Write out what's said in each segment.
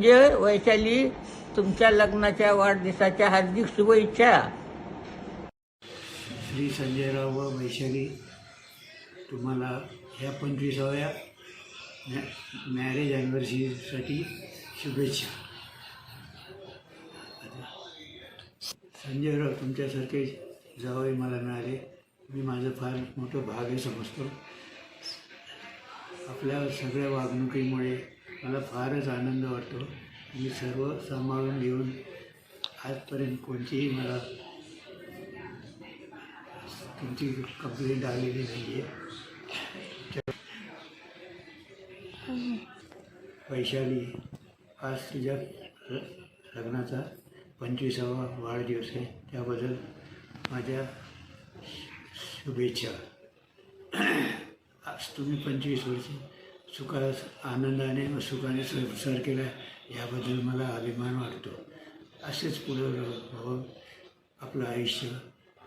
संजय, वैशाली, तुमच्या लग्नाच्या वाढदिवसाच्या हार्दिक शुभेच्छा. श्री संजयराव व वैशाली, तुम्हाला ह्या 25व्या मॅरेज ॲनिव्हर्सरीसाठी शुभेच्छा. संजयराव, तुमच्यासारखे जावई मला मिळाले, मी माझं फार मोठं भाग्य समजतो. आपल्या सगळ्या वागणुकीमुळे मला फारच आनंद वाटतो. मी सर्व सांभाळून घेऊन आजपर्यंत कोणतीही मला तुमची कंप्लेंट आलेली नाही आहे. वैशाली, आज तुझ्या लग्नाचा 25वा वाढदिवस आहे, त्याबद्दल माझ्या शुभेच्छा. आज तुम्ही 25 वर्ष आनंदाने व सुखाने संसार केला, याबद्दल मला अभिमान वाटतो. असेच पुढे राहून आपलं आयुष्य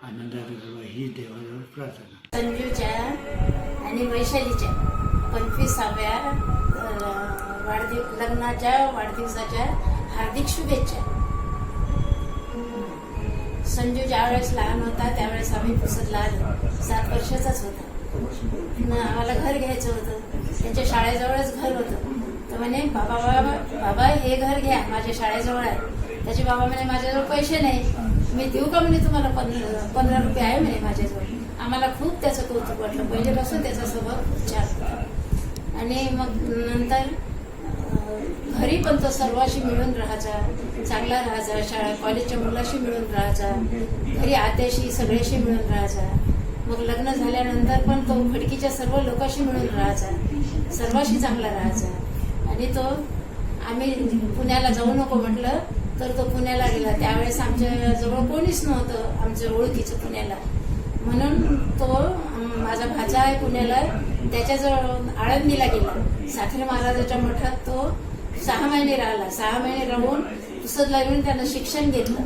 आनंदाने जगावं ही देवाजवळ प्रार्थना. संजूच्या आणि वैशालीच्या 25व्या लग्नाच्या वाढदिवसाच्या हार्दिक शुभेच्छा. संजू ज्यावेळेस लहान होता त्यावेळेस आम्ही पुसदला आलो, 7 वर्षाचाच होता. आम्हाला घर घ्यायचं होतं, त्यांच्या शाळेजवळच घर होतं. तर म्हणे बाबा हे घर घ्या, माझ्या शाळेजवळ आहे. त्याचे बाबा म्हणे माझ्याजवळ पैसे नाही, मी देऊ का म्हणे तुम्हाला 15 रुपये आहे म्हणे माझ्याजवळ. आम्हाला खूप त्याचं कौतुक वाटलं, पहिल्यापासून त्याचा स्वभाव छान होता. आणि मग नंतर घरी पण तो सर्वाशी मिळून राहायचा, चांगला राहायचा, शाळा कॉलेजच्या मुलाशी मिळून राहायचा, घरी आत्याशी सगळ्याशी मिळून राहायचा. मग लग्न झाल्यानंतर पण तो खडकीच्या सर्व लोकांशी मिळून राहायचा, सर्वाशी चांगला राहायचा. आणि तो आम्ही पुण्याला जाऊ नको म्हटलं तर तो पुण्याला गेला. त्यावेळेस आमच्या जवळ कोणीच नव्हतं आमच्या ओळखीचं पुण्याला, म्हणून तो माझा भाचा आहे पुण्याला, त्याच्याजवळ आळंदीला गेला. साखरे महाराजाच्या मठात तो 6 महिने राहिला. 6 महिने राहून पुसदला येऊन त्यानं शिक्षण घेतलं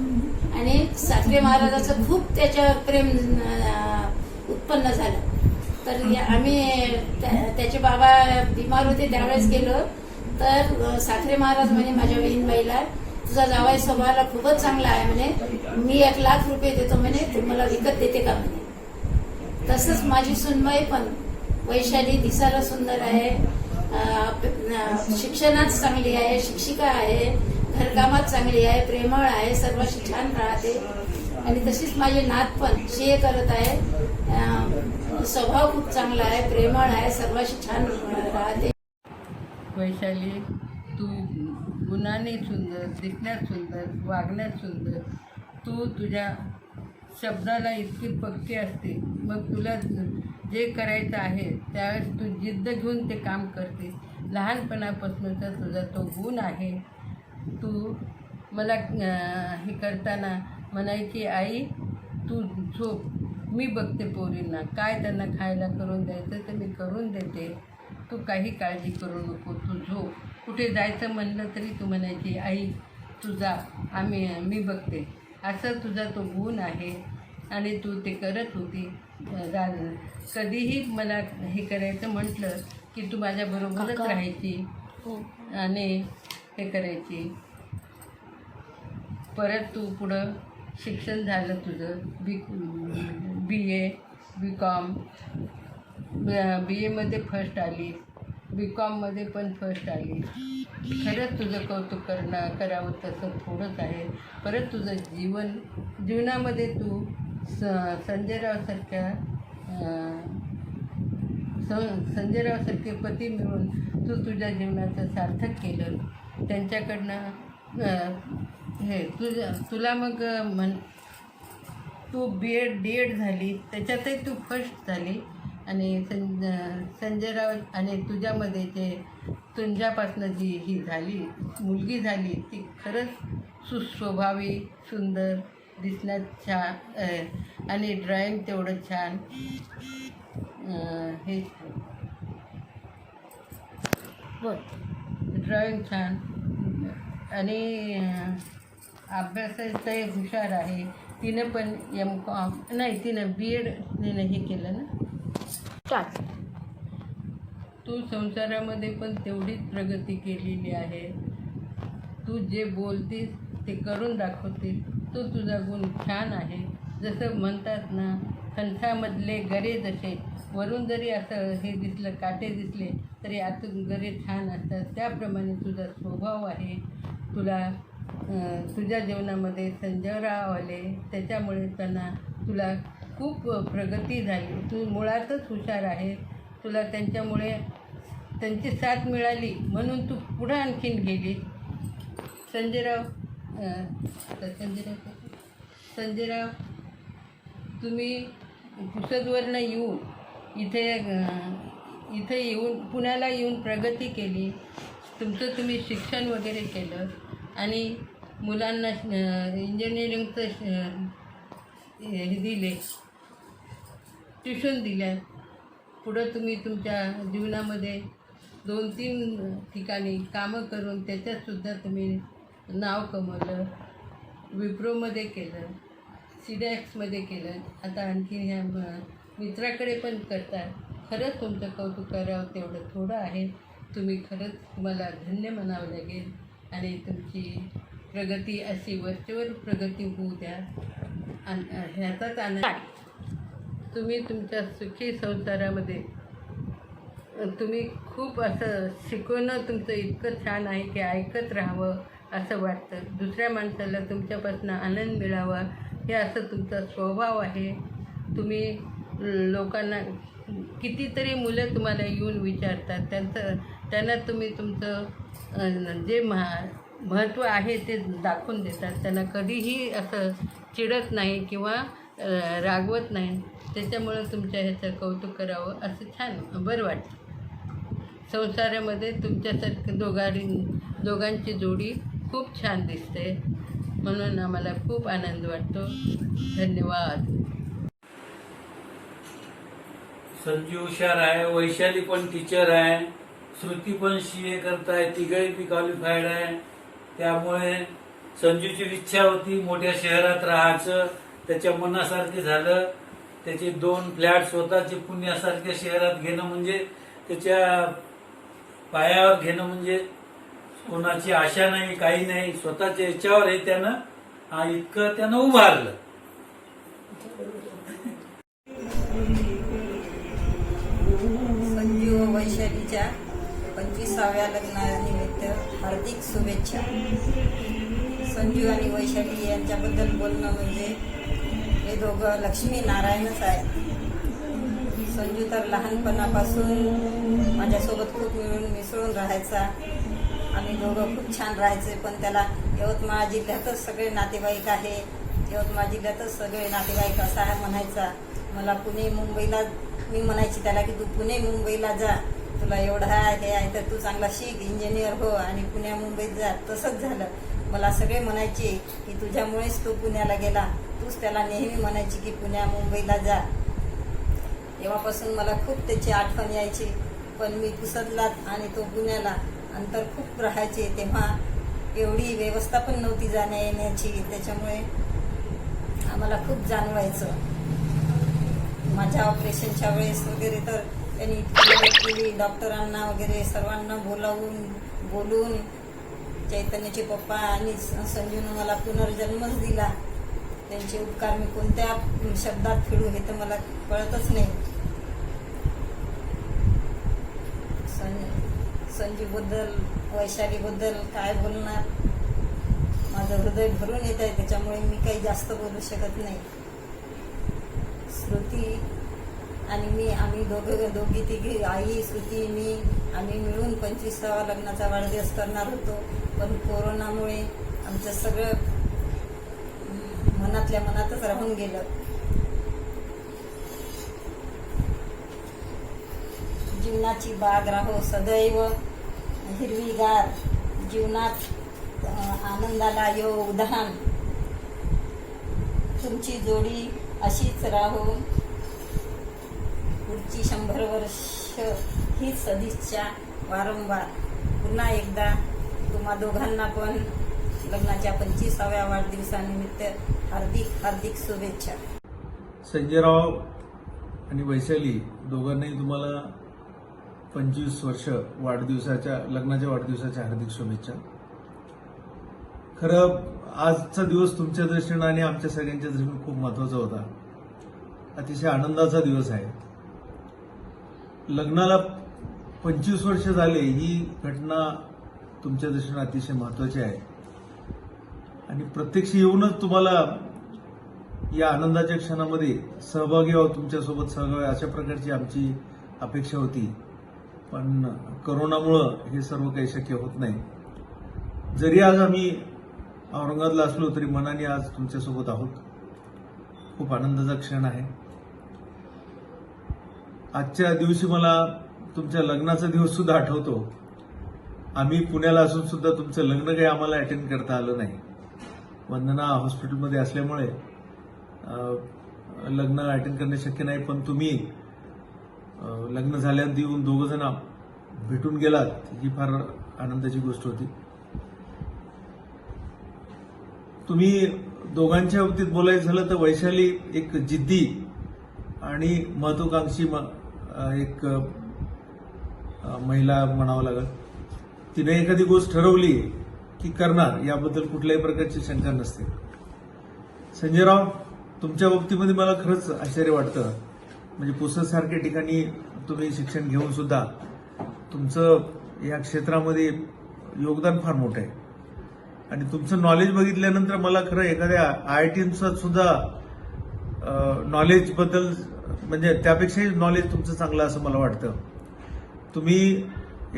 आणि साखरे महाराजाचं खूप त्याच्यावर प्रेम उत्पन्न झालं. तर आम्ही त्याचे बाबा बिमार होते त्यावेळेस गेलो, तर साखरे महाराज म्हणे माझ्या बहीणबाईला, तुझा जावाई स्वभावाला खूपच चांगला आहे म्हणे, मी 1 लाख रुपये देतो म्हणे, तू मला विकत देते का म्हणे. तसंच माझी सुनबाई पण, वैशाली दिसायला सुंदर आहे, शिक्षणात चांगली आहे, शिक्षिका आहे, घरकामात चांगली आहे, प्रेमळ आहे, सर्वांशी छान राहते. आणि तशीच माझी नात पण CA करत आहे, स्वभाव खूप चांगला आहे, प्रेमळ आहे, सर्वांशी छान राहते. वैशाली, तू गुणाने सुंदर, दिसण्यात सुंदर, वागण्यात सुंदर, तू तुझ्या शब्दाला इतकी पक्की असते. मग तुला जे करायचं आहे त्यावेळेस तू जिद्द घेऊन ते काम करते. लहानपणापासूनचा तुझा तो गुण आहे. तू मला हे करताना म्हणायची, आई तू झोप, मी बघते पोरींना, काय त्यांना खायला करून द्यायचं तर मी करून देते, तू काही काळजी करू नको, तू झोप. कुठे जायचं म्हणलं तरी तू म्हणायची, आई तू जा, मी बघते. असं तुझा तो गुण आहे आणि तू ते करत होती. कधीही मला हे करायचं म्हटलं की तू माझ्याबरोबरच राहायची आणि हे करायची. परत तू पुढं शिक्षण झालं तुझं, BA BCom, BAमध्ये फर्स्ट आली, BComमध्ये पण फर्स्ट आली. खरंच तुझं कौतुक करावं तसं थोडंच आहे. परत तुझं जीवनामध्ये तू संजयरावसारखे पती मिळून तू तुझ्या जीवनाचं सार्थक केलं. त्यांच्याकडनं तुला मग तू D.Ed झाली, त्याच्यातही तू फर्स्ट झाली. आणि संजयराव आणि तुझ्यामध्ये जे तुझ्यापासनं जी ही झाली मुलगी झाली ती खरंच सुस्वभावी, सुंदर, दिसण्यात छान आणि ड्रॉइंग तेवढं छान. हे ड्रॉइंग छान आणि अभ्यासातही हुशार आहे. तिनं पण M.Com नाही, तिनं B.Ed हे केलं ना. तू संसारामध्ये पण तेवढीच प्रगती केलेली आहे. तू जे बोलतीस ते करून दाखवते, तो तुझा गुण छान आहे. जसं म्हणतात ना, कंठामधले गरे जसे वरून जरी असं हे दिसलं, काटे दिसले तरी आतून गरे छान असतात, त्याप्रमाणे तुझा स्वभाव आहे. तुझ्या जीवनामध्ये संजयराव आले, त्याच्यामुळे तुला खूप प्रगती झाली. तू मुळातच हुशार आहे. तुला त्यांच्यामुळे त्यांची साथ मिळाली म्हणून तू पुढं आणखीन गेली. संजयराव, तुम्ही पुसदवरनं येऊन इथे येऊन पुण्याला येऊन प्रगती केली. तुम्ही शिक्षण वगैरे केलं आणि मुलांना इंजिनिअरिंगचं हे दिले, ट्युशन दिल्या. पुढं तुम्ही तुमच्या जीवनामध्ये 2-3 ठिकाणी कामं करून त्याच्यातसुद्धा तुम्ही नाव कमवलं. विप्रोमध्ये केलं, सिडॅक्समध्ये केलं, आता आणखी ह्या मित्राकडे पण करता. खरंच तुमचं कौतुक करावं तेवढं थोडं आहे. तुम्हाला धन्य म्हणावं लागेल आणि तुमची प्रगती अशी वरचेवर प्रगती होऊ द्या. ह्याचाच आनंद. तुम्ही तुमच्या सुखी संसारामध्ये तुम्ही खूप असं शिकवणं तुमचं इतकं छान आहे की ऐकत राहावं असं वाटतं. दुसऱ्या माणसाला तुमच्यापासून आनंद मिळावा हे असं तुमचा स्वभाव आहे. तुम्ही लोकांना कितीतरी मुलं तुम्हाला येऊन विचारतात, त्यांना तुम्ही तुमचं जे महत्त्व आहे ते दाखवून देतात. त्यांना कधीही असं चिडत नाही किंवा रागवत नाही. त्याच्यामुळं तुमच्या ह्याचं कौतुक करावं असं छान बरं वाटतं. संसारामध्ये तुमच्यासारखं दोघांची जोडी खूप छान दिसते, म्हणून आम्हाला खूप आनंद वाटतो. धन्यवाद. संजू हुशार आहे, वैशाली पण टीचर आहे, श्रुती पण CA करताय, तिघही बी क्वालिफाईड आहे. त्यामुळे संजूची इच्छा होती मोठ्या शहरात राहायचं, त्याच्या मनासारखे झालं. त्याचे 2 फ्लॅट स्वतःचे पुण्यासारख्या शहरात घेणं म्हणजे त्याच्या पायावर घेणं म्हणजे कोणाची आशा नाही, काही नाही, स्वतःच्या याच्यावर हे त्यानं इतकं त्यानं उभारलं. संजू व वैशालीच्या 25व्या लग्नानिमित्त हार्दिक शुभेच्छा. संजू आणि वैशाली यांच्याबद्दल बोलणं म्हणजे हे दोघं लक्ष्मी नारायणच आहेत. संजू तर लहानपणापासून माझ्यासोबत खूप मिळून मिसळून राहायचा. आम्ही दोघं खूप छान राहायचे. पण त्याला यवतमाळ जिल्ह्यातच सगळे नातेवाईक आहे, यवतमाळ जिल्ह्यातच सगळे नातेवाईक असा म्हणायचा. मला पुणे मुंबईला मी म्हणायची त्याला की तू पुणे मुंबईला जा, तुला एवढं हे आहे तर तू चांगला शिक, इंजिनियर हो आणि पुण्या मुंबईत जा. तसंच झालं. मला सगळे म्हणायचे की तुझ्यामुळेच तो पुण्याला गेला. तूच त्याला नेहमी म्हणायची की पुण्या मुंबईला जा. तेव्हापासून मला खूप त्याची आठवण यायची. पण मी पुसदलात आणि तो पुण्याला अंतर खूप राहायचे. तेव्हा एवढी व्यवस्था पण नव्हती जाण्या येण्याची, त्याच्यामुळे आम्हाला खूप जाणवायचं. माझ्या ऑपरेशनच्या वेळेस वगैरे तर त्यांनी इतकी मदत केली. डॉक्टरांना वगैरे सर्वांना बोलून चैतन्याचे पप्पा आणि संजूनं मला पुनर्जन्मच दिला. त्यांचे उपकार मी कोणत्या शब्दात फेडू हे तर मला कळतच नाही. संजूबद्दल वैशालीबद्दल काय बोलणार, माझं हृदय भरून येत आहे. त्याच्यामुळे मी काही जास्त बोलू शकत नाही. श्रुती आणि आम्ही दोघी तिघी, आई, श्रुती, मी आम्ही मिळून 25व्या लग्नाचा वाढदिवस करणार होतो. पण कोरोनामुळे आमचं सगळं मनातल्या मनातच राहून गेलं. जीवनाची बाग राहो सदैव हिरवीगार, जीवनात आनंदाला यो उधाण, तुमची जोडी अशीच राहो. पुढची 100 वर्ष हीच सदिच्छा वारंवार. पुन्हा एकदा तुम्हा दोघांना पण लग्नाच्या 25व्या वाढदिवसानिमित्त हार्दिक हार्दिक शुभेच्छा. संजयराव आणि वैशाली दोघांनाही तुम्हाला 25 वर्ष लग्नाच्या वाढदिवसाच्या हार्दिक शुभेच्छा. खरं आजचा दिवस तुमच्या दृष्टीनं आणि आमच्या सगळ्यांच्या दृष्टीनं खूप महत्वाचा होता. अतिशय आनंदाचा दिवस आहे. लग्नाला 25 वर्ष झाले ही घटना तुमच्या दृष्टीनं अतिशय महत्वाची आहे आणि प्रत्यक्ष येऊनच तुम्हाला या आनंदाच्या क्षणामध्ये सहभागी व्हावं, तुमच्यासोबत सहभागी अशा प्रकारची आमची अपेक्षा होती. पण करोनामुळं हे सर्व काही शक्य होत नाही. जरी आज आम्ही औरंगाबादला असलो तरी मनाने आज तुमच्यासोबत आहोत. खूप आनंदाचा क्षण आहे. आजच्या दिवशी मला तुमच्या लग्नाचा दिवस सुद्धा आठवतो. आम्ही पुण्याला असून सुद्धा तुमचं लग्न काही आम्हाला अटेंड करता आलं नाही. वंदना हॉस्पिटलमध्ये असल्यामुळे लग्न अटेंड करणे शक्य नाही. पण तुम्ही लग्न झाल्यानंतर येऊन दोघं जण भेटून गेलात ही फार आनंदाची गोष्ट होती. तुम्ही दोघांच्या बाबतीत बोलायचं झालं तर वैशाली एक जिद्दी आणि महत्वाकांक्षी एक महिला म्हणावं लागेल. तिने एखादी गोष्ट ठरवली की करणार, याबद्दल कुठल्याही प्रकारची शंका नसते. संजयराव, तुमच्या बाबतीमध्ये मला खरंच आश्चर्य वाटतं. म्हणजे पुसदसारख्या ठिकाणी तुम्ही शिक्षण घेऊन सुद्धा तुमचं या क्षेत्रामध्ये योगदान फार मोठं आहे आणि तुमचं नॉलेज बघितल्यानंतर मला खरं एखाद्या IITचं सुद्धा नॉलेजबद्दल म्हणजे त्यापेक्षाही नॉलेज तुमचं चांगलं असं मला वाटतं. तुम्ही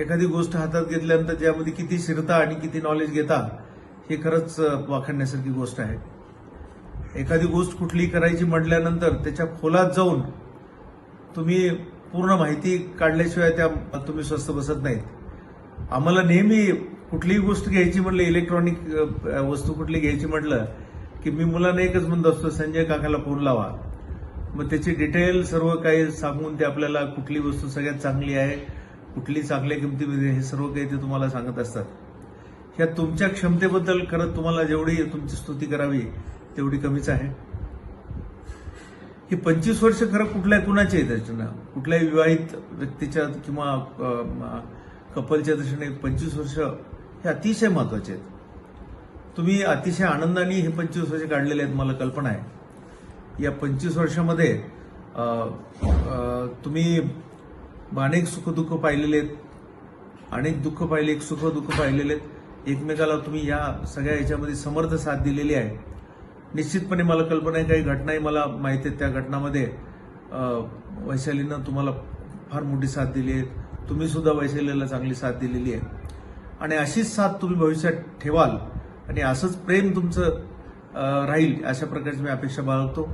एखादी गोष्ट हातात घेतल्यानंतर ज्यामध्ये किती शिरता आणि किती नॉलेज घेता हे खरंच वाखाणण्यासारखी गोष्ट आहे. एखादी गोष्ट कुठली करायची म्हटल्यानंतर त्याच्या खोलात जाऊन तुम्ही पूर्ण माहिती काढल्याशिवाय त्या तुम्ही स्वस्थ बसत नाहीत. आम्हाला नेहमी कुठलीही गोष्ट घ्यायची म्हटलं, इलेक्ट्रॉनिक वस्तू कुठली घ्यायची म्हटलं की मी मुलांना एकच म्हणत असतो, संजय काकाला फोन लावा. मग त्याची डिटेल सर्व काही सांगून ते आपल्याला कुठली वस्तू सगळ्यात चांगली आहे, कुठली चांगल्या किमतीमध्ये, हे सर्व काही ते तुम्हाला सांगत असतात. ह्या तुमच्या क्षमतेबद्दल खरंच तुम्हाला जेवढी तुमची स्तुती करावी तेवढी कमीच आहे. ही 25 वर्ष खरं कुठल्या कुणाच्या दृष्टीनं, कुठल्याही विवाहित व्यक्तीच्या किंवा कपलच्या दृष्टीने 25 वर्ष हे अतिशय महत्वाचे आहेत. तुम्ही अतिशय आनंदाने हे 25 वर्ष काढलेले आहेत, मला कल्पना आहे. या 25 वर्षामध्ये तुम्ही अनेक सुखदुःख पाहिलेले आहेत, अनेक दुःख पाहिले, सुख दुःख पाहिलेले आहेत. एकमेकाला तुम्ही या सगळ्या याच्यामध्ये समर्थ साथ दिलेली आहे. निश्चितपणे मला कल्पना आहे काही घटनाही मला माहिती आहेत, त्या घटनामध्ये वैशालीनं तुम्हाला फार मोठी साथ दिली आहे. तुम्ही सुद्धा वैशालीला चांगली साथ दिलेली आहे आणि अशीच साथ तुम्ही भविष्यात ठेवाल आणि असंच प्रेम तुमचं राहील अशा प्रकारची मी अपेक्षा बाळगतो.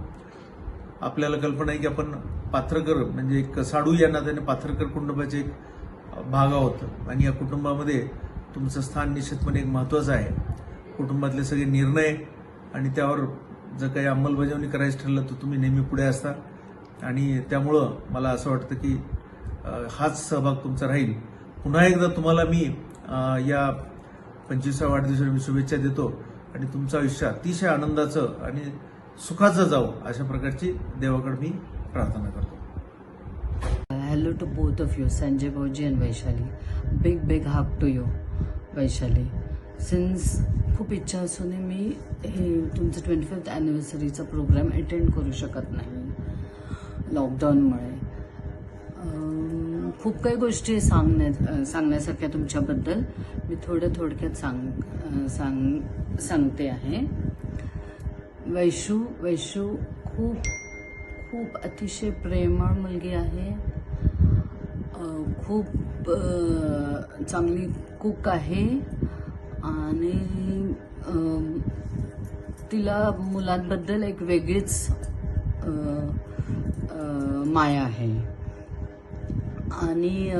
आपल्याला कल्पना आहे की आपण पाथरकर म्हणजे एक साडू या नात्याने पाथरकर कुटुंबाचे एक भाग आहोत आणि या कुटुंबामध्ये तुमचं स्थान निश्चितपणे एक महत्वाचं आहे. कुटुंबातले सगळे निर्णय आणि त्यावर जर काही अंमलबजावणी करायचं ठरलं तर तुम्ही नेहमी पुढे असता आणि त्यामुळं मला असं वाटतं की हाच सहभाग तुमचा राहील. पुन्हा एकदा तुम्हाला मी या 25व्या वाढदिवसाला मी शुभेच्छा देतो आणि तुमचं आयुष्य अतिशय आनंदाचं आणि सुखाचं जावं अशा प्रकारची देवाकडे मी प्रार्थना करतो. Hello to both of you, Sanjay Bauji and Vaishali. Big hug to you, Vaishali. Since खूप इच्छा असूनही मी हे तुमचं 25th anniversaryचा प्रोग्राम अटेंड करू शकत नाही लॉकडाऊनमुळे. खूप काही गोष्टी सांगण्यासारख्या तुमच्याबद्दल मी थोडक्यात सांगते आहे. वैशू खूप अतिशय प्रेमळ मुलगी आहे. खूप चांगली कुक आहे आणि तिला मुलांबद्दल एक वेगळीच माया आहे आणि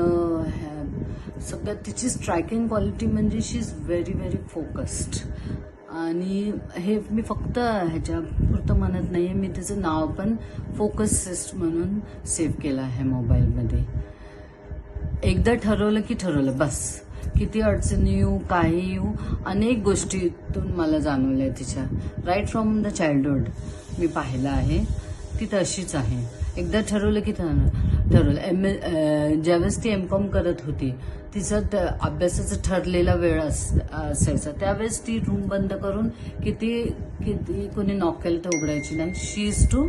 सगळ्यात तिची स्ट्रायकिंग क्वालिटी म्हणजे शी इज व्हेरी फोकस्ड. आणि हे मी फक्त ह्याच्यापुरतं म्हणत नाही आहे, मी तिचं नाव पण फोकसिस्ट म्हणून सेव्ह केलं आहे मोबाईलमध्ये. एकदा ठरवलं की ठरवलं बस. किती अडचणी येऊ काही येऊ अनेक गोष्टीतून मला जाणवलं आहे तिच्या राईट फ्रॉम द चाइल्डहुड मी पाहिलं आहे. ती तशीच आहे. एकदा ठरवलं की ठरवलं. ज्यावेळेस ती एमकॉम करत होती, तिचा अभ्यासाचा ठरलेला वेळ असायचा. त्यावेळेस ती रूम बंद करून किती कोणी नॉक केलं तर उघडायची नाही. She is to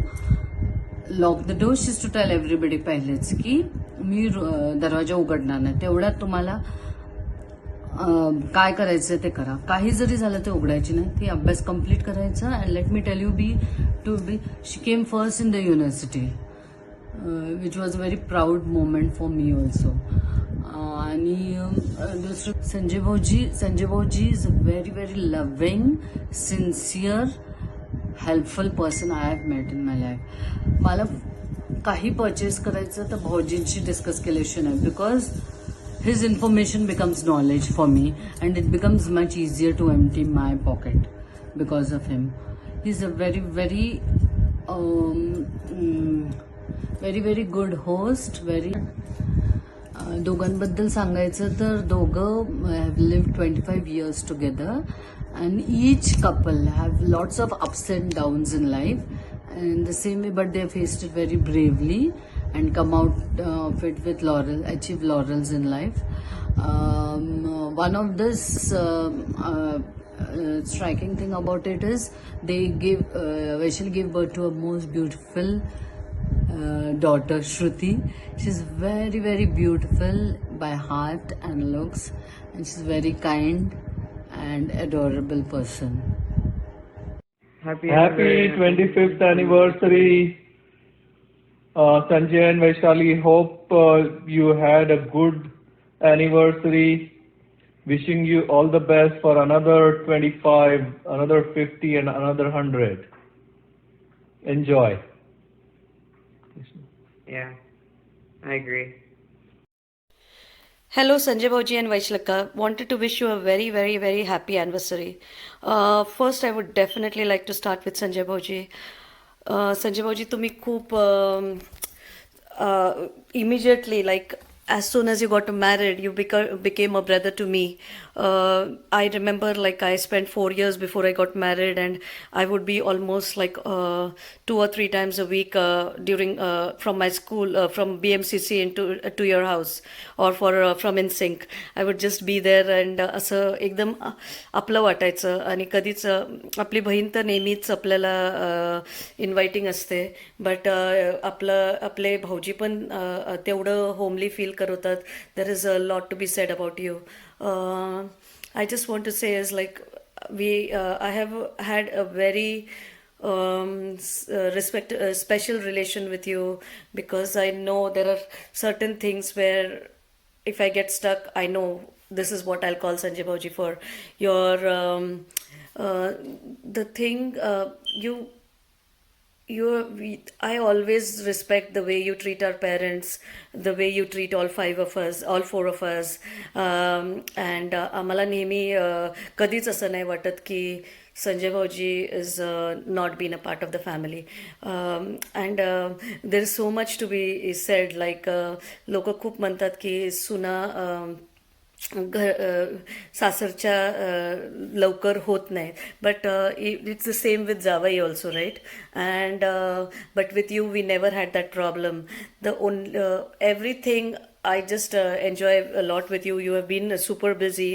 lock the door. She is to tell everybody पहिलेच की मी दरवाजा उघडणार नाही. तेवढ्यात तुम्हाला काय करायचं ते करा. काही जरी झालं ते उघडायची नाही. ती अभ्यास कम्प्लीट करायचा. And let me tell you she came first in the university, which was a very proud moment for me also. आणि दुसरं संजय भाऊजी is a very very loving, sincere, helpful person I have met in my life. मला काही purchase करायचं तर भाऊजींशी discuss केल्याशिवाय नाही, because his information becomes knowledge for me, and it becomes much easier to empty my pocket because of him. He's a very very good host. दोघांबद्दल सांगायचं तर दोघं have lived 25 years together, and each couple have lots of ups and downs in life, and the same way, but they have faced it very bravely and come out of it with achieve laurels in life. One of this striking thing about it is Vaishali gave birth to a most beautiful daughter, Shruti. She's very very beautiful by heart and looks, and she's very kind and adorable person. Happy 25th anniversary. Sanjay and Vaishali, hope you had a good anniversary. Wishing you all the best for another 25, another 50, and another 100. Enjoy. Yeah, I agree. Hello, Sanjay Bauji and Vaishlaka. Wanted to wish you a very, very, very happy anniversary. First, I would definitely like to start with Sanjay Bauji. Sanjay भाऊजी, तुम्ही खूप immediately, like as soon as you got married, you became a brother to me. I remember, like, I spent 4 years before I got married, and I would be almost like 2 or 3 times a week during from my school, from BMCC to your house, or from InSync. I would just be there, and असं एकदम आपलं वाटायचं. आणि कधीच आपली बहीण तर नेहमीच आपल्याला इन्व्हायटिंग असते, बट आपले भाऊजी पण तेवढं होमली फील करवतात. There is a lot to be said about you. I just want to say is, like, I have had a very special relation with you, because I know there are certain things where if I get stuck, I know this is what I'll call Sanjay Bauji for. The thing I always respect the way you treat our parents, the way you treat all 4 of us, and आम्हाला नेहमी कधीच असं नाही वाटत की Sanjay Bauji is not been a part of the family, and there is so much to be said. Like, लोक खूप म्हणतात की सुना सासरच्या लवकर होत नाही, but it's the same with जावई also, right? And but with you we never had that problem. Everything I just enjoy a lot with you. You have been super busy,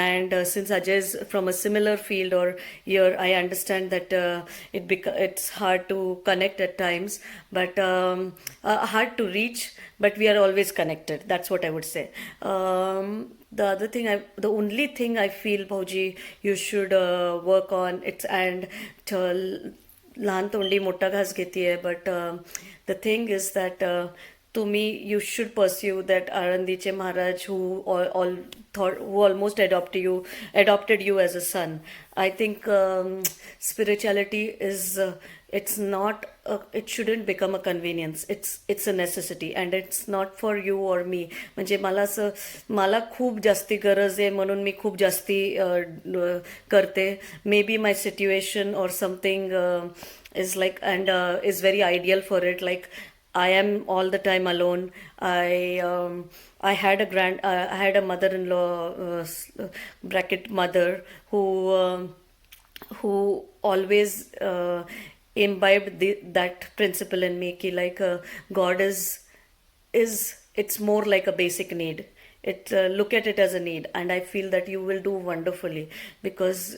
and since Ajay is from a similar field or year, I understand that it's hard to connect at times, but hard to reach, but we are always connected. That's what I would say. The only thing I feel, Bauji, you should work on, it's, and लहान तोंडी मोठा घास घेतीये, but the thing is that to me, you should pursue that Arandiche Maharaj who almost adopted you as a son. I think spirituality is it shouldn't become a convenience. It's a necessity, and it's not for you or me. म्हणजे मला खूप जास्ती गरज आहे म्हणून मी खूप जास्ती करते. Maybe my situation or something is like, and is very ideal for it. Like, I am all the time alone. I had a mother-in-law, bracket mother, who always imbibed that principle in me ki like God is it's more like a basic need. Look at it as a need, and I feel that you will do wonderfully because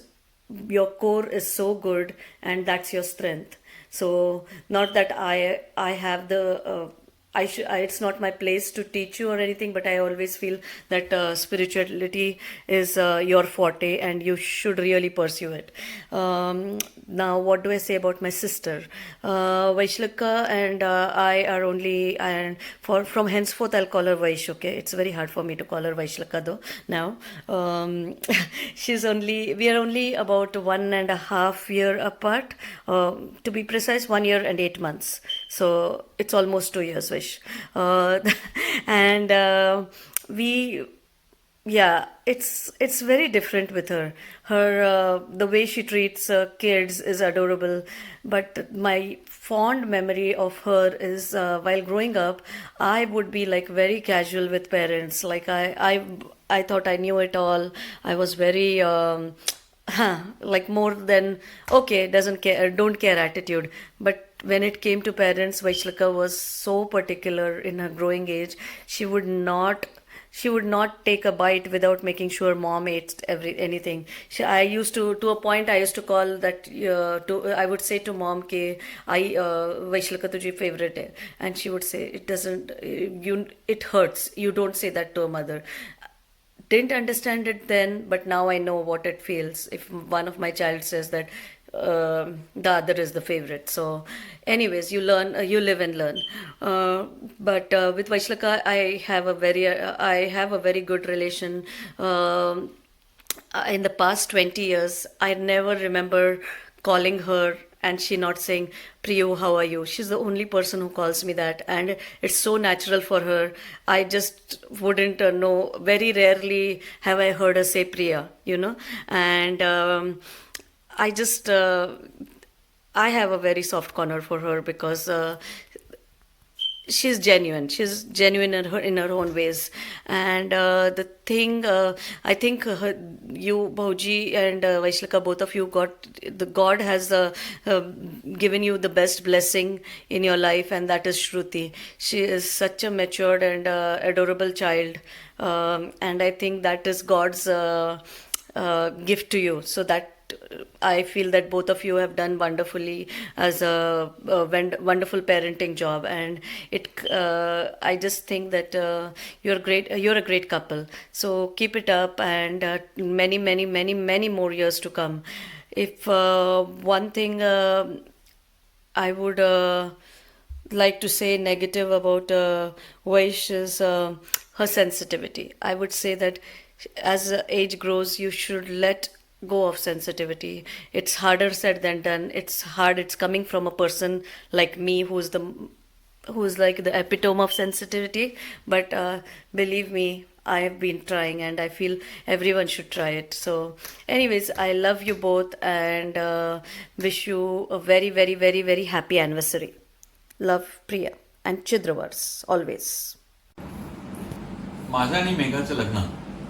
your core is so good, and that's your strength. So not that I have the it's not my place to teach you or anything, but I always feel that spirituality is your forte and you should really pursue it. Now, what do I say about my sister? Vaishlika and I are only, and from henceforth I'll call her Vaish, okay? It's very hard for me to call her Vaishlika though now. We are only about 1.5 years apart, to be precise, 1 year and 8 months. So it's almost 2 years, Vish. And it's very different with her. The way she treats kids is adorable. But my fond memory of her is while growing up, I would be like very casual with parents. Like I thought I knew it all. I was very like more than okay, don't care attitude. But when it came to parents, Vaishlika was so particular in her growing age. She would not take a bite without making sure mom ate anything. I used to a point I used to call that I would say to mom ke Vaishlika तुझी favorite hai, and she would say it hurts, you don't say that to a mother. Didn't understand it then, but now I know what it feels if one of my child says that the other is the favorite. So anyways, you live and learn. But with Vaishlika, I have a very good relation. In the past 20 years, I never remember calling her and she not saying, Priyo, how are you? She's the only person who calls me that, and it's so natural for her. I just wouldn't know. Very rarely have I heard her say Priya, and I just I have a very soft corner for her because she's genuine. She's genuine in her own ways. And the thing, I think you, Bhauji and Vaishlika, both of you God has given you the best blessing in your life, and that is Shruti. She is such a matured and adorable child. And I think that is God's gift to you. So that I feel that both of you have done wonderfully as a wonderful parenting job, and I just think that you're great. You're a great couple. So keep it up, and many, many, many, many more years to come. If one thing I would like to say negative about Vaish is her sensitivity. I would say that as age grows, you should let go of sensitivity. It's harder said than done. It's hard. It's coming from a person like me who's like the epitome of sensitivity. But believe me, I have been trying, and I feel everyone should try it. So anyways, I love you both and wish you a very, very, very, very happy anniversary. Love, Priya and Chidravars always. माझं आणि मेघाचं लग्न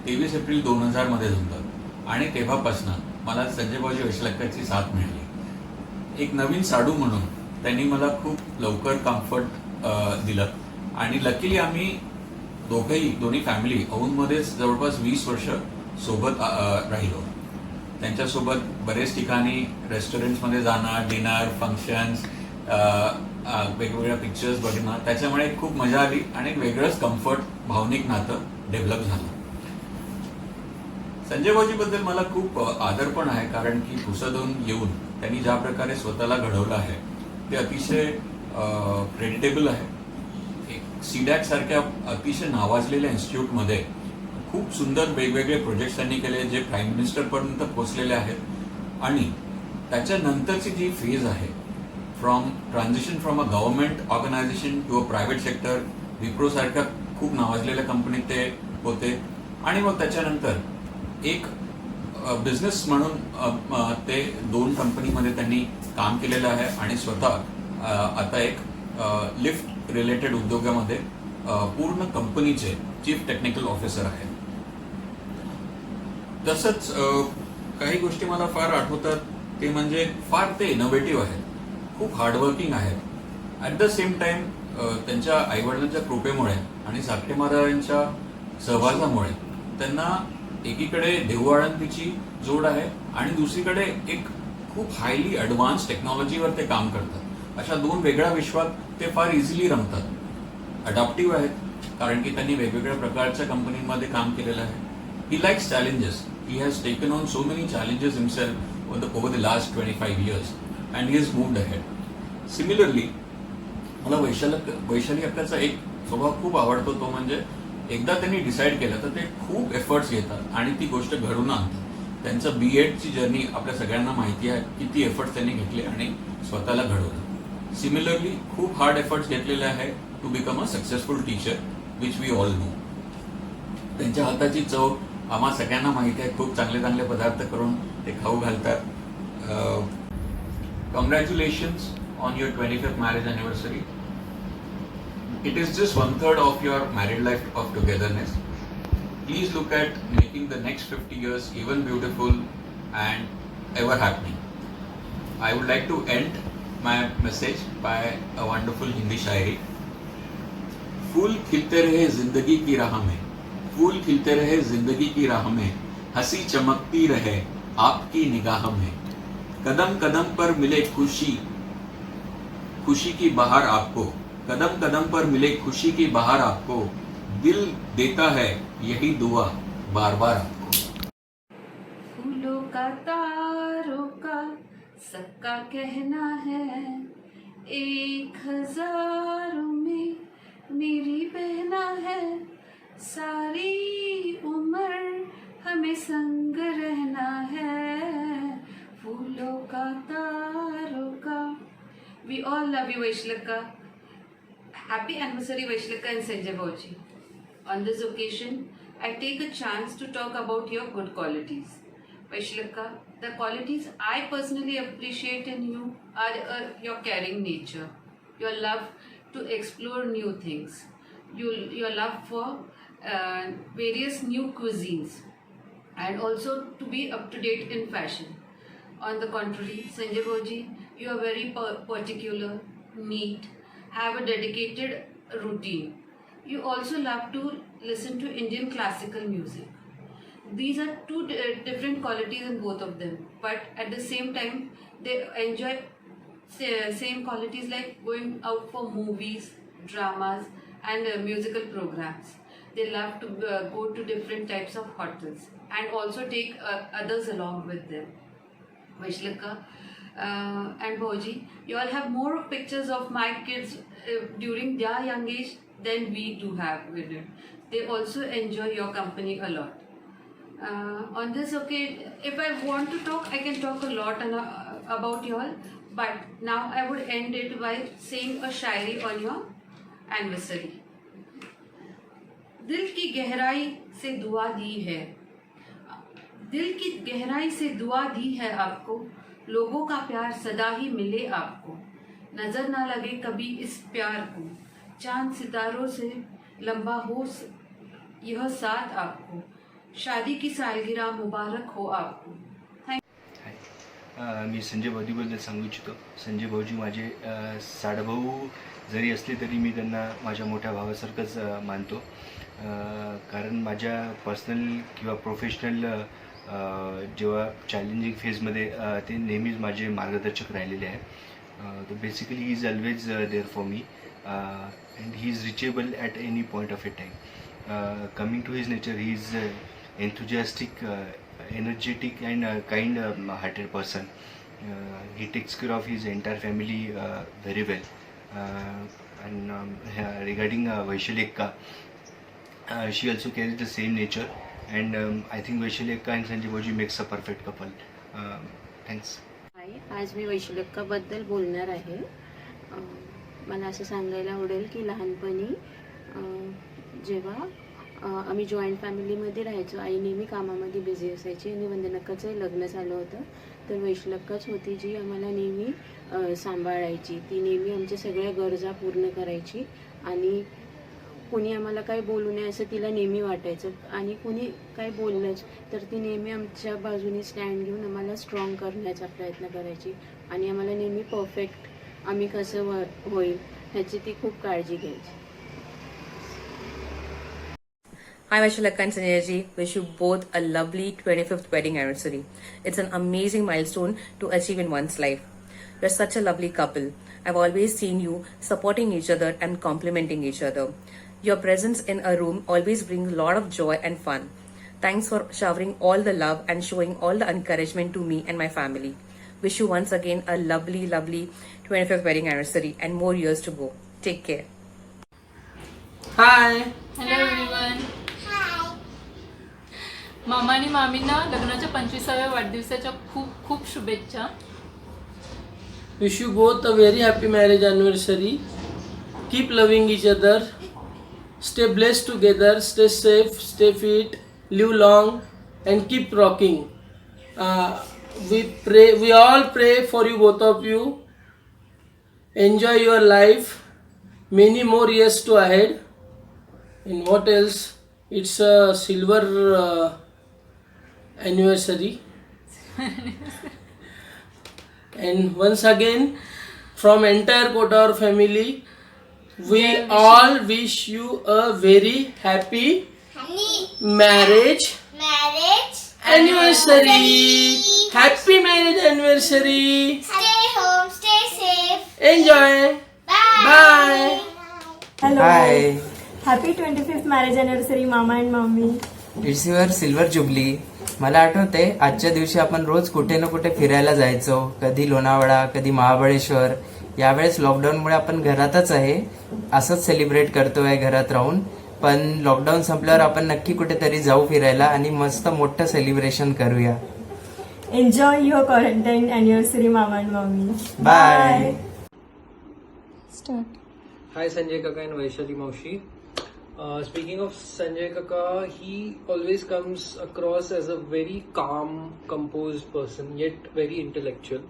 23 April 2000 मध्ये झालं आणि तेव्हापासून मला संजय भाऊजी वैश्लकाची साथ मिळाली. एक नवीन साडू म्हणून त्यांनी मला खूप लवकर कम्फर्ट दिलं आणि लकीली आम्ही दोन्ही फॅमिली औंधमध्ये जवळपास 20 वर्ष सोबत राहिलो. त्यांच्यासोबत बरेच ठिकाणी रेस्टॉरंट्समध्ये जाणं, डिनर, फंक्शन्स, वेगवेगळ्या पिक्चर्स बघणं, त्याच्यामुळे खूप मजा आली आणि एक वेगळंच कम्फर्ट, भावनिक नातं डेव्हलप झालं. संजय भाऊजीबद्दल मला खूप आदर पण आहे, कारण की पुसदून येऊन त्यांनी ज्या प्रकारे स्वतःला घडवलं आहे ते अतिशय क्रेडिटेबल आहे. एक सीडॅक सारख्या अतिशय नावाजलेल्या इन्स्टिट्यूटमध्ये खूप सुंदर वेगवेगळे प्रोजेक्ट्स त्यांनी केले जे प्राईम मिनिस्टरपर्यंत पोहोचलेले आहेत. आणि त्याच्यानंतरची जी फेज आहे, transition from a government organisation to a private sector, Wipro सारख्या खूप नावाजलेल्या कंपनीत ते होते आणि मग त्याच्यानंतर एक बिझनेस म्हणून ते 2 कंपनीमध्ये त्यांनी काम केलेलं आहे आणि स्वतः आता एक लिफ्ट रिलेटेड उद्योगामध्ये पूर्ण कंपनीचे चीफ टेक्निकल ऑफिसर आहेत. तसंच काही गोष्टी मला फार आठवतात, ते म्हणजे फार ते इनोव्हेटिव्ह आहेत. खूप हार्डवर्किंग आहेत. ॲट द सेम टाइम त्यांच्या आईवडिलांच्या कृपेमुळे आणि साखरे महाराजांच्या सहवासामुळे त्यांना एकीकडे देहू आळंदीची जोड आहे आणि दुसरीकडे एक खूप हायली ॲडव्हान्स टेक्नॉलॉजीवर ते काम करतात. अशा दोन वेगळ्या विश्वात ते फार इझिली रमतात. अडॉप्टिव्ह आहेत कारण की त्यांनी वेगवेगळ्या प्रकारच्या कंपनीमध्ये काम केलेलं आहे. He likes challenges. He has taken on so many challenges himself over the last 25 years and he is moved ahead. Similarly मला वैशाली अक्काचा एक स्वभाव खूप आवडतो, तो म्हणजे एकदा त्यांनी डिसाईड केलं तर ते खूप एफर्ट्स घेतात आणि ती गोष्ट घडून आणतात. त्यांचं BEdची जर्नी आपल्या सगळ्यांना माहिती आहे, किती एफर्ट्स त्यांनी घेतले आणि स्वतःला घडवलं. सिमिलरली खूप हार्ड एफर्ट्स घेतलेले आहे to become a successful teacher which we all know. त्यांच्या हाताची चव आम्हा सगळ्यांना माहिती आहे. खूप चांगले चांगले पदार्थ करून ते खाऊ घालतात. Congratulations on your 25th marriage anniversary. It is just 1/3 of your married life of togetherness. Please look at making the next 50 years even beautiful and ever happening. I would like to end my message by a wonderful Hindi शायरी. फूल खिलते रहे जिंदगी की राह में, फूल खिलते रहे जिंदगी की राह में, हंसी चमकती रहे आपकी निगाह में, कदम कदम पर मिले खुशी, खुशी की बहार आपको, कदम कदम पर मिले खुशी की बहार आपको, दिल देता है यही दुआ बार बार आपको. फूलों का तारों का सबका कहना है, 1000 में मेरी बहना है, सारी उम्र हमें संग रहना है. फूलों का तारों का. We all love you, Vaishilakka. Happy anniversary, Vaishilakka and Sanjay Bauji. On this occasion, I take a chance to talk about your good qualities. Vaishilakka, the qualities I personally appreciate in you are your caring nature, your love to explore new things, your love for various new cuisines, and also to be up to date in fashion. On the contrary, Sanjay Bauji, you are very particular, neat, have a dedicated routine. You also love to listen to Indian classical music. These are two different qualities in both of them, but at the same time they enjoy same qualities like going out for movies, dramas and musical programs. They love to go to different types of hotels and also take others along with them. Vaishilakka and Bauji, you all have more pictures of my kids during their young age than we do have with them. They also enjoy your company a lot. On this occasion, if I want to talk, I can talk a lot about you all, but now I would end it by saying a Shayari on your anniversary. दिल की गहराई से दुआ दी है, दिल की गहराई से दुआ दी है आपको, लोगों का प्यार सदा ही मिले आपको, नजर ना लगे कभी इस प्यार को, चांद सितारों से लंबा हो यह साथ आपको, शादी की सालगिरह मुबारक हो आपको. मी संजय भाऊजीबद्दल सांगू इच्छितो. संजय भाऊजी माझे साडभाऊ जरी असले तरी मी त्यांना माझ्या मोठ्या भावासारखंच मानतो. कारण माझ्या पर्सनल किंवा प्रोफेशनल जेव्हा चॅलेंजिंग फेजमध्ये ते नेहमीच माझे मार्गदर्शक राहिलेले आहे. तर basically he is always there for me and he is reachable at any point of a time. Coming to his nature, he is enthusiastic, energetic and kind-hearted person. He takes care of his entire family very well. And regarding Vaishali Akka, she also carries the same nature, and I think Vaishali Akka and Sanjay Bauji makes a perfect couple. Thanks. हाय, आज मी वैशाली अक्काबद्दल बोलणार आहे. मला असं सांगायला आवडेल की लहानपणी जेव्हा आम्ही जॉईंट फॅमिलीमध्ये राहायचो, आई नेहमी कामामध्ये बिझी असायची आणि वंदनक्काचं लग्न झालं होतं, तर वैशालक्काच होती जी आम्हाला नेहमी सांभाळायची. ती नेहमी आमच्या सगळ्या गरजा पूर्ण करायची आणि कोणी आम्हाला काय बोलू नये असं तिला नेहमी वाटायचं, आणि कोणी काय बोललंच तर ती नेहमी आमच्या बाजूने स्टँड घेऊन आम्हाला स्ट्रॉंग करण्याचा प्रयत्न करायची आणि आम्हाला नेहमी परफेक्ट आम्ही कसं होईल ह्याची ती खूप काळजी घ्यायची. Hi Vaishulakka and Sanjayji, wish you both a lovely 25th wedding anniversary. It's an amazing milestone to achieve in one's life. You're such a lovely couple. I've always seen you supporting each other and complimenting each other. Your presence in a room always brings a lot of joy and fun. Thanks for showering all the love and showing all the encouragement to me and my family. Wish you once again a lovely, lovely 25th wedding anniversary and more years to go. Take care. High. Hello everyone. मामा आणि मामींना लग्नाच्या 25व्या वाढदिवसाच्या खूप खूप शुभेच्छा. Wish you both a very happy marriage anniversary. Keep loving each other. Stay blessed together. Stay safe. Stay fit. Live long and keep rocking. We all pray for you, both of you. Enjoy your life. Many more years to ahead. And what else? It's a silver anniversary. And once again, from entire Kotaur family, we all wish you a very happy marriage anniversary. Happy marriage anniversary. Stay home, stay safe. Enjoy. Bye. Hello. Hi. Happy 25th marriage anniversary, Mama and Mommy. It's your silver jubilee. मला आठवते आजच्या दिवशी आपण रोज कुठे ना कुठे फिरायला जायचो, कधी लोणावळा, कधी महाबळेश्वर. यावेळेस लॉकडाऊनमुळे आपण घरातच आहे, असंच सेलिब्रेट करतोय घरात राहून. पण लॉकडाऊन संपल्यावर आपण नक्की कुठेतरी जाऊ फिरायला आणि मस्त मोठं सेलिब्रेशन करूया. Enjoy your quarantine anniversary, Mama and Mommy. Bye. Start. Hi Sanjay Kaka and Vaishali Maushi. Speaking of Sanjay Kaka, he always comes across as a very calm, composed person, yet very intellectual.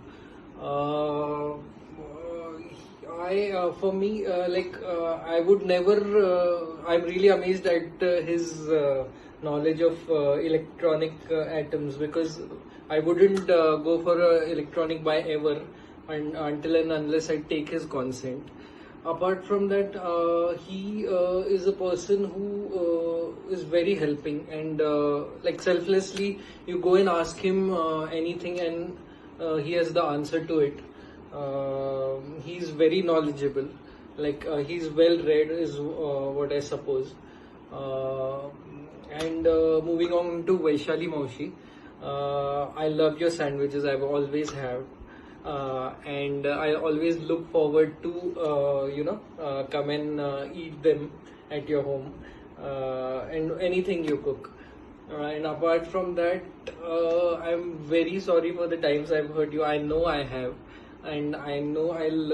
For me, I would never. I'm really amazed at his knowledge of electronic atoms, because I wouldn't go for electronic by ever until and unless I take his consent. Apart from that, he is a person who is very helping, and selflessly you go and ask him anything and he has the answer to it. He's very knowledgeable, he's well read is what I suppose. And moving on to Vaishali Maushi, I love your sandwiches. I've always have. And I always look forward to come and eat them at your home, and anything you cook. And apart from that, I'm very sorry for the times I've hurt you. I know I have, and I know I'll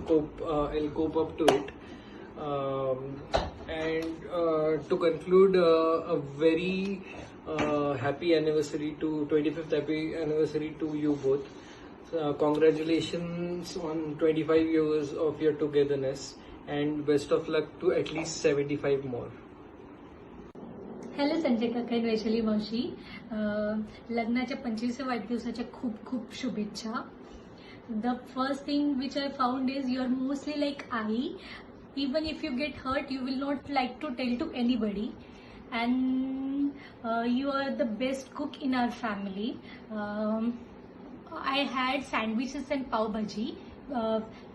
cope up to it. And to conclude, a very happy anniversary to 25th happy anniversary to you both. Congratulations on 25 years of your togetherness, and best of luck to at least 75 more. Hello Sanjay काका आणि वैशाली मावशी. लग्नाच्या 25व्या वाढदिवसाच्या खूप खूप शुभेच्छा. The first thing which I found is you are mostly like I. Even if you get hurt you will not like to tell to anybody. And you are the best cook in our family. I had sandwiches and pav bhaji,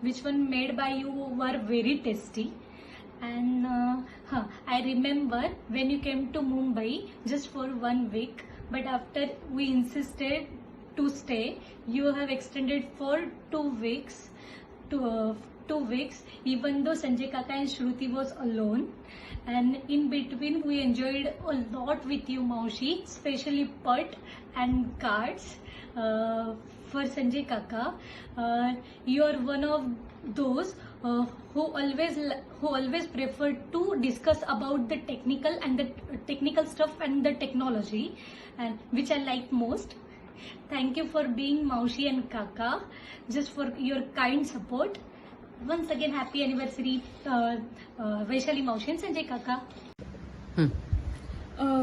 which one made by you were very tasty. And I remember when you came to Mumbai just for 1 week, but after we insisted to stay, you have extended for 2 weeks. 2 weeks, even though Sanjay Kaka and Shruti was alone. And in between we enjoyed a lot with you, Maushi, especially putt and cards. For Sanjay Kaka, you are one of those who always prefer to discuss about the technical stuff and the technology, and which I like most. Thank you for being Maushi and Kaka, just for your kind support. Once again, happy anniversary, Vaishali Maushi and Sanjay Kaka.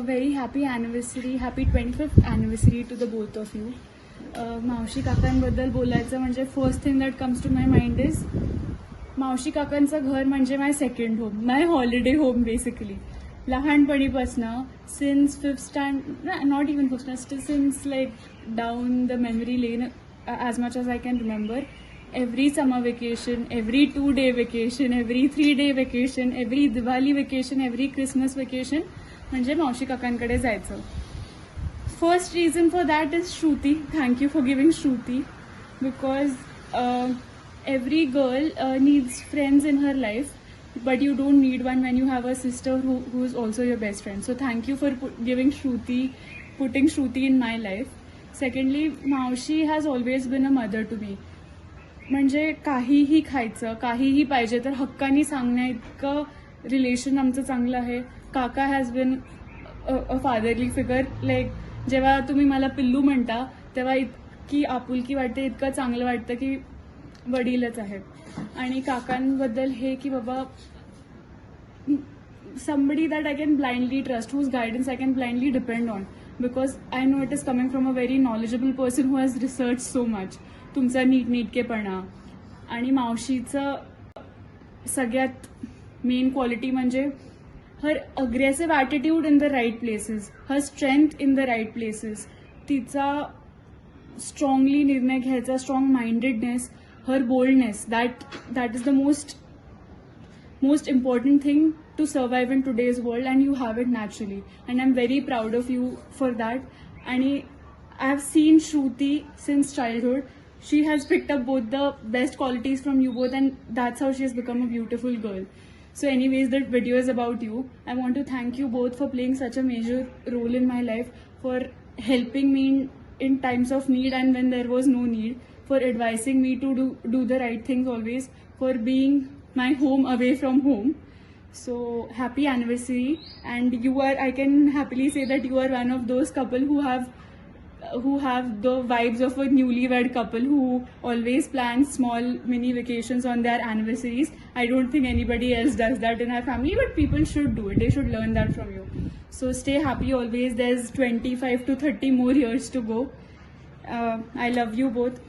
Very happy anniversary, happy 25th anniversary to the both of you. मावशी काकांबद्दल बोलायचं म्हणजे first thing that comes to my mind is मावशी काकांचं घर म्हणजे my second home, my holiday home basically. लहानपणीपासनं since 5th standard, not even 5th standard, since like down the memory lane as much as I can remember, every summer vacation, every 2-day vacation, every 3-day vacation, every Diwali vacation, every Christmas vacation म्हणजे मावशी काकांकडे जायचं. First reason for that is Shruti. Thank you for giving Shruti, because every girl needs friends in her life, but you don't need one when you have a sister who is also your best friend. So thank you for giving Shruti, putting Shruti in my life. Secondly, Maushi has always been a mother to me. म्हणजे काहीही खायचं, काहीही पाहिजे तर हक्कानी सांगण्या इतकं relation आमचं चांगलं आहे. काका has been a fatherly figure. Like जेव्हा तुम्ही मला पिल्लू म्हणता तेव्हा इतकी आपुलकी वाटते, इतकं चांगलं वाटतं की वडीलच आहेत. आणि काकांबद्दल हे की बाबा somebody that I can blindly trust, whose guidance I can blindly depend on, because I know it is coming from a very knowledgeable person who has researched so much. तुमचा नीटनेटकेपणा. आणि मावशीचं सगळ्यात मेन क्वालिटी म्हणजे her aggressive attitude in the right places, her strength in the right places, तिचा strongly निर्णय घ्यायचा, strong mindedness, her boldness, that is the most important thing to survive in today's world, and you have it naturally, and I'm very proud of you for that. And I have seen Shruti since childhood. She has picked up both the best qualities from you both, and that's how she has become a beautiful girl. So anyways, that video is about you. I want to thank you both for playing such a major role in my life, for helping me in times of need and when there was no need, for advising me to do the right things always, for being my home away from home. So happy anniversary. And I can happily say that you are one of those couple who have the vibes of a newlywed couple who always plan small mini vacations on their anniversaries. I don't think anybody else does that in our family, but people should do it. They should learn that from you. So stay happy always. There's 25 to 30 more years to go. I love you both.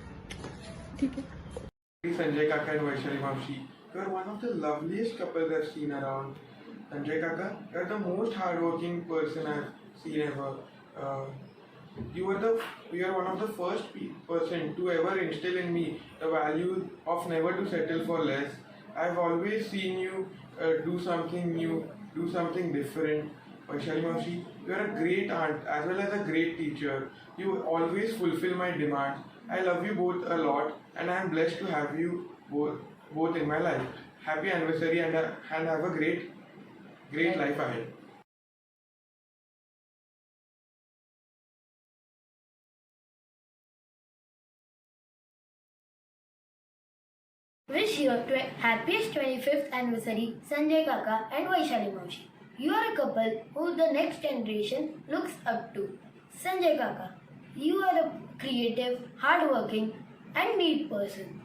Sanjay Kaka and Vaishali Maushi, you are one of the loveliest couples I've seen around. Sanjay Kaka, you are the most hardworking person I've seen ever. You are one of the first person to ever instill in me the value of never to settle for less. I've always seen you do something new, do something different. Vaishali Maushi, you are a great aunt as well as a great teacher. You always fulfill my demands. I love you both a lot, and I am blessed to have you both in my life. Happy anniversary, and have a great life ahead. Wish you happiest 25th anniversary, Sanjay Kaka and Vaishali Maushi. You are a couple who the next generation looks up to. Sanjay Kaka, you are a creative, hardworking, and neat person.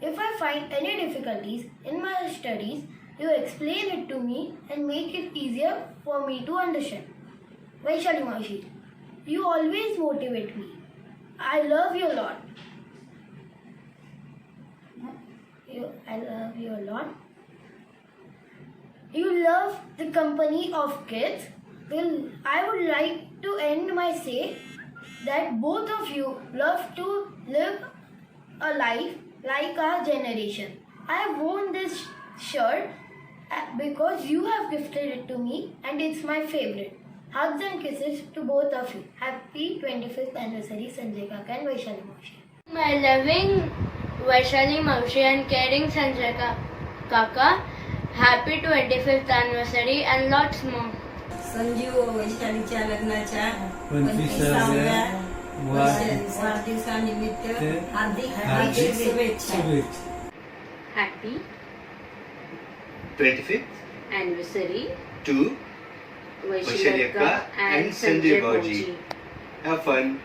If I find any difficulties in my studies, you explain it to me and make it easier for me to understand. Vaishali Maushi, you always motivate me. I love you a lot. I love you a lot. You love the company of kids. Well, I would like to end my say that both of you love to live a life like our generation. I have worn this shirt because you have gifted it to me, and it's my favorite. Hugs and kisses to both of you. Happy 25th anniversary, Sanjay Kaka and Vaishali Maushi. My loving Vaishali Maushi and caring Sanjay Kaka, happy 25th anniversary and lots more. Sanjeev वैशालीच्या लग्नाच्या 25व्या वाढदिवसानिमित्त हार्दिक शुभेच्छा. Happy 25th anniversary to Vaishali Akka and Sanjay Bauji. Have fun.